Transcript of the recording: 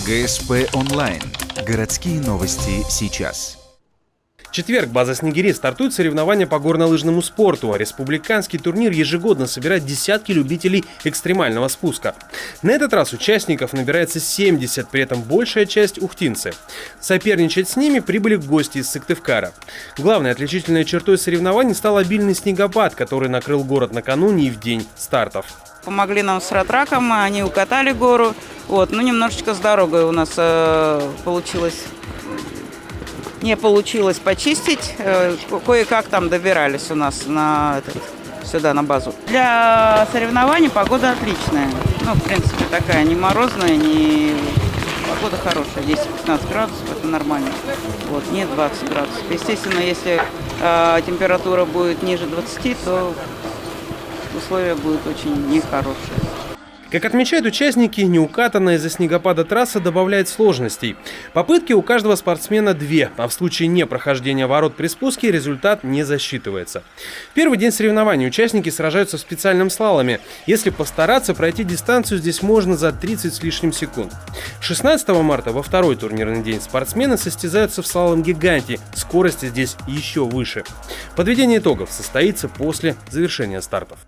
ГСП онлайн. Городские новости сейчас. В четверг база «Снегири» стартует соревнования по горнолыжному спорту, а республиканский турнир ежегодно собирает десятки любителей экстремального спуска. На этот раз участников набирается 70, при этом большая часть – ухтинцы. Соперничать с ними прибыли гости из Сыктывкара. Главной отличительной чертой соревнований стал обильный снегопад, который накрыл город накануне и в день стартов. Помогли нам с ротраком, они укатали гору. Немножечко с дорогой у нас не получилось почистить. Кое-как там добирались у нас сюда на базу. Для соревнований погода отличная. В принципе, такая не морозная, не погода хорошая. 10-15 градусов, это нормально. Не 20 градусов. Естественно, если температура будет ниже 20, то условия будут очень нехорошие. Как отмечают участники, неукатанная из-за снегопада трасса добавляет сложностей. Попытки у каждого спортсмена 2, а в случае непрохождения ворот при спуске результат не засчитывается. В первый день соревнований участники сражаются в специальном слаломе. Если постараться, пройти дистанцию здесь можно за 30 с лишним секунд. 16 марта, во второй турнирный день, спортсмены состязаются в слалом-гиганте. Скорость здесь еще выше. Подведение итогов состоится после завершения стартов.